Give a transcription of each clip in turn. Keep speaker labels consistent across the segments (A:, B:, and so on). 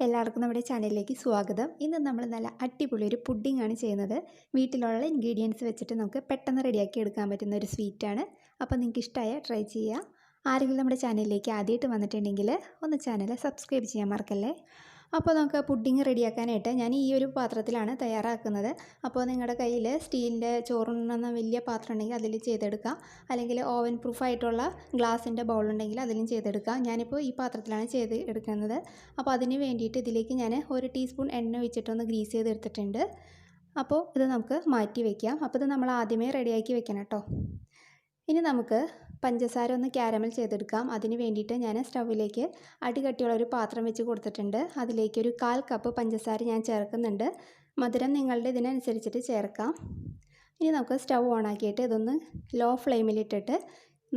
A: എല്ലാവർക്കും നമ്മുടെ ചാനലിലേക്ക് സ്വാഗതം. ഇന്ന് നമ്മൾ നല്ല അടിപൊളി ഒരു പുഡിംഗ് ആണ് ചെയ്യുന്നത്. വീട്ടിലുള്ള ഇൻഗ്രീഡിയൻസ് വെച്ചിട്ട് നമുക്ക് പെട്ടെന്ന് റെഡിയാക്കി എടുക്കാൻ പറ്റുന്ന ഒരു സ്വീറ്റാണ്. അപ്പോൾ നിങ്ങൾക്ക് ഇഷ്ടമായ ട്രൈ ചെയ്യുക. ആരെങ്കിലും നമ്മുടെ ചാനലിലേക്ക് ആദ്യമായിട്ട് വന്നിട്ടുണ്ടെങ്കിൽ ഒന്ന് ചാനൽ സബ്സ്ക്രൈബ് ചെയ്യാൻ മറക്കല്ലേ. അപ്പോൾ നമുക്ക് പുഡിംഗ് റെഡിയാക്കാനായിട്ട് ഞാൻ ഈ ഒരു പാത്രത്തിലാണ് തയ്യാറാക്കുന്നത്. അപ്പോൾ നിങ്ങളുടെ കയ്യിൽ സ്റ്റീലിൻ്റെ ചോറുണ്ണുന്ന വലിയ പാത്രം ഉണ്ടെങ്കിൽ അതിൽ ചെയ്തെടുക്കുക. അല്ലെങ്കിൽ ഓവൻ പ്രൂഫായിട്ടുള്ള ഗ്ലാസിൻ്റെ ബൗളുണ്ടെങ്കിൽ അതിലും ചെയ്തെടുക്കുക. ഞാനിപ്പോൾ ഈ പാത്രത്തിലാണ് ചെയ്ത് എടുക്കുന്നത്. അപ്പോൾ അതിന് വേണ്ടിയിട്ട് ഇതിലേക്ക് ഞാൻ 1 ടീസ്പൂൺ എണ്ണ ഒഴിച്ചിട്ടൊന്ന് ഗ്രീസ് ചെയ്തെടുത്തിട്ടുണ്ട്. അപ്പോൾ ഇത് നമുക്ക് മാറ്റി വയ്ക്കാം. അപ്പോൾ ഇത് നമ്മൾ ആദ്യമേ റെഡിയാക്കി വെക്കണം കേട്ടോ. ഇനി നമുക്ക് പഞ്ചസാര ഒന്ന് ക്യാരമൽ ചെയ്തെടുക്കാം. അതിന് വേണ്ടിയിട്ട് ഞാൻ സ്റ്റൗവിലേക്ക് അടികട്ടിയുള്ള ഒരു പാത്രം വെച്ച് കൊടുത്തിട്ടുണ്ട്. അതിലേക്ക് ഒരു 1/4 കപ്പ് പഞ്ചസാര ഞാൻ ചേർക്കുന്നുണ്ട്. മധുരം നിങ്ങളുടെ ഇതിനനുസരിച്ചിട്ട് ചേർക്കാം. ഇനി നമുക്ക് സ്റ്റൗ ഓണാക്കിയിട്ട് ഇതൊന്ന് ലോ ഫ്ലെയിമിലിട്ടിട്ട്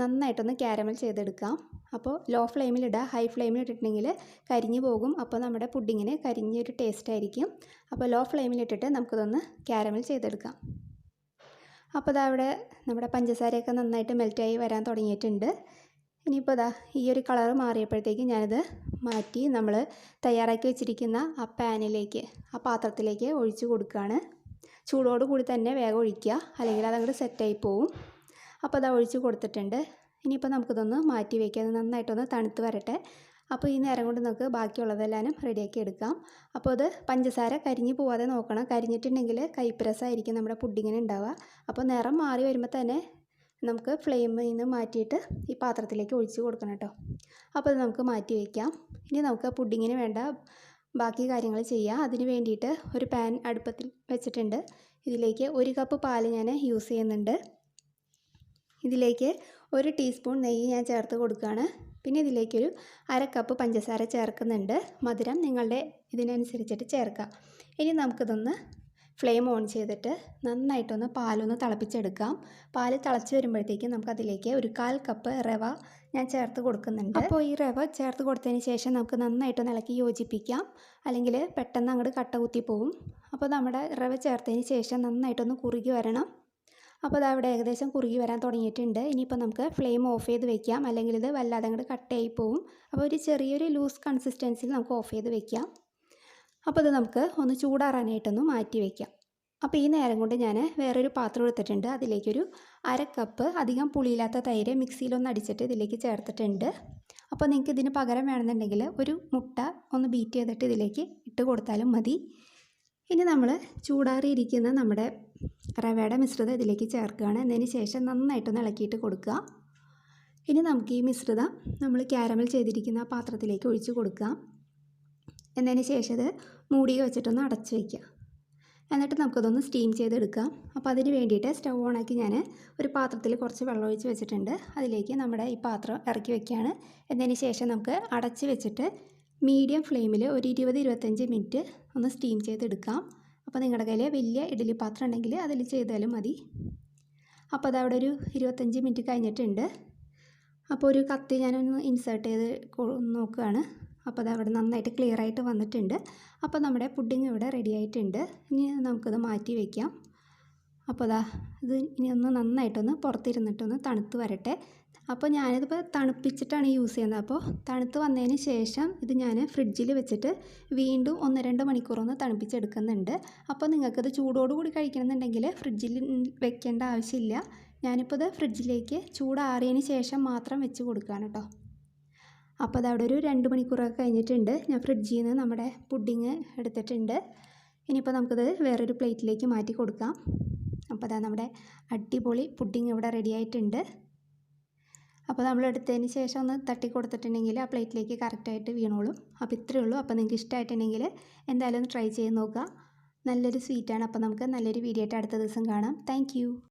A: നന്നായിട്ടൊന്ന് ക്യാരമൽ ചെയ്തെടുക്കാം. അപ്പോൾ ലോ ഫ്ലെയിമിലിടുക. ഹൈ ഫ്ലെയിമിലിട്ടിട്ടുണ്ടെങ്കിൽ കരിഞ്ഞു പോകും. അപ്പോൾ നമ്മുടെ പുഡിങ്ങിന് കരിഞ്ഞൊരു ടേസ്റ്റ് ആയിരിക്കും. അപ്പോൾ ലോ ഫ്ലെയിമിലിട്ടിട്ട് നമുക്കിതൊന്ന് ക്യാരമൽ ചെയ്തെടുക്കാം. അപ്പോൾ ഇതാ ഇവിടെ നമ്മുടെ പഞ്ചസാരയൊക്കെ നന്നായിട്ട് മെൽറ്റായി വരാൻ തുടങ്ങിയിട്ടുണ്ട്. ഇനിയിപ്പോൾ ഇതാ ഈ ഒരു കളർ മാറിയപ്പോഴത്തേക്ക് ഞാനിത് മാറ്റി നമ്മൾ തയ്യാറാക്കി വെച്ചിരിക്കുന്ന ആ പാനിലേക്ക്, ആ പാത്രത്തിലേക്ക് ഒഴിച്ച് കൊടുക്കുകയാണ്. ചൂടോട് കൂടി തന്നെ വേഗം ഒഴിക്കുക, അല്ലെങ്കിൽ അതങ്ങോട്ട് സെറ്റായി പോവും. അപ്പോൾ ഇതാ ഒഴിച്ച് കൊടുത്തിട്ടുണ്ട്. ഇനിയിപ്പോൾ നമുക്കിതൊന്ന് മാറ്റി വയ്ക്കാം. നന്നായിട്ടൊന്ന് തണുത്ത് വരട്ടെ. അപ്പോൾ ഈ നേരം കൊണ്ട് നമുക്ക് ബാക്കിയുള്ളതെല്ലാം റെഡിയാക്കി എടുക്കാം. അപ്പോൾ അത് പഞ്ചസാര കരിഞ്ഞ് പോവാതെ നോക്കണം. കരിഞ്ഞിട്ടുണ്ടെങ്കിൽ കയ്പ്പ് രസമായിരിക്കും നമ്മുടെ പുഡിങ്ങിന് ഉണ്ടാവുക. അപ്പോൾ നിറം മാറി വരുമ്പോൾ തന്നെ നമുക്ക് ഫ്ലെയിമിൽ നിന്ന് മാറ്റിയിട്ട് ഈ പാത്രത്തിലേക്ക് ഒഴിച്ച് കൊടുക്കണം കേട്ടോ. അപ്പോൾ അത് നമുക്ക് മാറ്റി വയ്ക്കാം. ഇനി നമുക്ക് പുഡിങ്ങിന് വേണ്ട ബാക്കി കാര്യങ്ങൾ ചെയ്യാം. അതിന് വേണ്ടിയിട്ട് ഒരു പാൻ അടുപ്പത്തിൽ വെച്ചിട്ടുണ്ട്. ഇതിലേക്ക് 1 കപ്പ് പാൽ ഞാൻ യൂസ് ചെയ്യുന്നുണ്ട്. ഇതിലേക്ക് 1 ടീസ്പൂൺ നെയ്യ് ഞാൻ ചേർത്ത് കൊടുക്കുകയാണ്. പിന്നെ ഇതിലേക്കൊരു 1/2 കപ്പ് പഞ്ചസാര ചേർക്കുന്നുണ്ട്. മധുരം നിങ്ങളുടെ ഇതിനനുസരിച്ചിട്ട് ചേർക്കാം. ഇനി നമുക്കിതൊന്ന് ഫ്ലെയിം ഓൺ ചെയ്തിട്ട് നന്നായിട്ടൊന്ന് പാലൊന്ന് തിളപ്പിച്ചെടുക്കാം. പാൽ തിളച്ച് വരുമ്പോഴത്തേക്കും നമുക്കതിലേക്ക് ഒരു 1/4 കപ്പ് റവ ഞാൻ ചേർത്ത് കൊടുക്കുന്നുണ്ട്. അപ്പോൾ ഈ റവ ചേർത്ത് കൊടുത്തതിന് ശേഷം നമുക്ക് നന്നായിട്ടൊന്ന് ഇളക്കി യോജിപ്പിക്കാം. അല്ലെങ്കിൽ പെട്ടെന്ന് അങ്ങോട്ട് കട്ട കുത്തി പോവും. അപ്പോൾ നമ്മുടെ റവ ചേർത്തതിന് ശേഷം നന്നായിട്ടൊന്ന് കുറുകി വരണം. അപ്പോൾ അത് അവിടെ ഏകദേശം കുറുകി വരാൻ തുടങ്ങിയിട്ടുണ്ട്. ഇനിയിപ്പോൾ നമുക്ക് ഫ്ലെയിം ഓഫ് ചെയ്ത് വെക്കാം, അല്ലെങ്കിൽ ഇത് വല്ലാതെ അങ്ങോട്ട് കട്ടയായി പോവും. അപ്പോൾ ഒരു ചെറിയൊരു ലൂസ് കൺസിസ്റ്റൻസിയിൽ നമുക്ക് ഓഫ് ചെയ്ത് വെക്കാം. അപ്പോൾ ഇത് നമുക്ക് ഒന്ന് ചൂടാറാനായിട്ടൊന്ന് മാറ്റി വയ്ക്കാം. അപ്പോൾ ഈ നേരം കൊണ്ട് ഞാൻ വേറൊരു പാത്രം എടുത്തിട്ടുണ്ട്. അതിലേക്കൊരു 1/2 കപ്പ് അധികം പുളിയില്ലാത്ത തൈര് മിക്സിയിലൊന്ന് അടിച്ചിട്ട് ഇതിലേക്ക് ചേർത്തിട്ടുണ്ട്. അപ്പോൾ നിങ്ങൾക്ക് ഇതിന് പകരം വേണമെന്നുണ്ടെങ്കിൽ ഒരു മുട്ട ഒന്ന് ബീറ്റ് ചെയ്തിട്ട് ഇതിലേക്ക് ഇട്ട് കൊടുത്താലും മതി. ഇനി നമ്മൾ ചൂടാറിയിരിക്കുന്ന നമ്മുടെ റവയുടെ മിശ്രിതം ഇതിലേക്ക് ചേർക്കുകയാണ്. എന്നതിന് ശേഷം നന്നായിട്ടൊന്ന് ഇളക്കിയിട്ട് കൊടുക്കുക. ഇനി നമുക്ക് ഈ മിശ്രിതം നമ്മൾ ക്യാരമൽ ചെയ്തിരിക്കുന്ന ആ പാത്രത്തിലേക്ക് ഒഴിച്ച് കൊടുക്കാം. എന്നതിന് ശേഷം ഇത് മൂടി വെച്ചിട്ടൊന്ന് അടച്ച് വയ്ക്കുക. എന്നിട്ട് നമുക്കതൊന്ന് സ്റ്റീം ചെയ്തെടുക്കാം. അപ്പോൾ അതിന് വേണ്ടിയിട്ട് സ്റ്റൗ ഓണാക്കി ഞാൻ ഒരു പാത്രത്തിൽ കുറച്ച് വെള്ളം ഒഴിച്ച് വെച്ചിട്ടുണ്ട്. അതിലേക്ക് നമ്മുടെ ഈ പാത്രം ഇറക്കി വയ്ക്കുകയാണ്. എന്നതിന് ശേഷം നമുക്ക് അടച്ച് വെച്ചിട്ട് മീഡിയം ഫ്ലെയിമിൽ ഒരു 20-25 മിനിറ്റ് ഒന്ന് സ്റ്റീം ചെയ്തെടുക്കാം. അപ്പോൾ നിങ്ങളുടെ കയ്യിൽ വലിയ ഇഡ്ഡലി പാത്രം ഉണ്ടെങ്കിൽ അതിൽ ചെയ്താലും മതി. അപ്പോൾ അതവിടെ ഒരു 25 മിനിറ്റ് കഴിഞ്ഞിട്ടുണ്ട്. അപ്പോൾ ഒരു കത്തി ഞാനൊന്ന് ഇൻസേർട്ട് ചെയ്ത് നോക്കുകയാണ്. അപ്പോൾ അതവിടെ നന്നായിട്ട് ക്ലിയർ ആയിട്ട് വന്നിട്ടുണ്ട്. അപ്പോൾ നമ്മുടെ പുഡിംഗ് ഇവിടെ റെഡി ആയിട്ടുണ്ട്. ഇനി നമുക്കത് മാറ്റി വയ്ക്കാം. അപ്പോൾ ഇത് ഇനി ഒന്ന് നന്നായിട്ടൊന്ന് പുറത്തിരുന്നിട്ടൊന്ന് തണുത്ത് വരട്ടെ. അപ്പോൾ ഞാനിതിപ്പോൾ തണുപ്പിച്ചിട്ടാണ് യൂസ് ചെയ്യുന്നത്. അപ്പോൾ തണുത്ത് വന്നതിന് ശേഷം ഇത് ഞാൻ ഫ്രിഡ്ജിൽ വെച്ചിട്ട് വീണ്ടും 1-2 മണിക്കൂറൊന്ന് തണുപ്പിച്ചെടുക്കുന്നുണ്ട്. അപ്പോൾ നിങ്ങൾക്കത് ചൂടോടുകൂടി കഴിക്കണമെന്നുണ്ടെങ്കിൽ ഫ്രിഡ്ജിൽ വെക്കേണ്ട ആവശ്യമില്ല. ഞാനിപ്പോൾ ഇത് ഫ്രിഡ്ജിലേക്ക് ചൂടാറിയതിന് ശേഷം മാത്രം വെച്ച് കൊടുക്കുകയാണ് കേട്ടോ. അപ്പോൾ അതവിടെ ഒരു 2 മണിക്കൂറൊക്കെ കഴിഞ്ഞിട്ടുണ്ട്. ഞാൻ ഫ്രിഡ്ജിൽ നിന്ന് നമ്മുടെ പുഡിങ് എടുത്തിട്ടുണ്ട്. ഇനിയിപ്പോൾ നമുക്കിത് വേറൊരു പ്ലേറ്റിലേക്ക് മാറ്റി കൊടുക്കാം. അപ്പോൾ അതാ നമ്മുടെ അടിപൊളി പുഡിങ് ഇവിടെ റെഡി ആയിട്ടുണ്ട്. അപ്പോൾ നമ്മൾ എടുത്തതിന് ശേഷം ഒന്ന് തട്ടി കൊടുത്തിട്ടുണ്ടെങ്കിൽ ആ പ്ലേറ്റിലേക്ക് കറക്റ്റായിട്ട് വീണോളും. അപ്പോൾ ഇത്രയേ ഉള്ളൂ. അപ്പോൾ നിങ്ങൾക്ക് ഇഷ്ടമായിട്ടുണ്ടെങ്കിൽ എന്തായാലും ഒന്ന് ട്രൈ ചെയ്ത് നോക്കുക. നല്ലൊരു സ്വീറ്റാണ്. അപ്പോൾ നമുക്ക് നല്ലൊരു വീഡിയോ ആയിട്ട് അടുത്ത ദിവസം കാണാം. താങ്ക്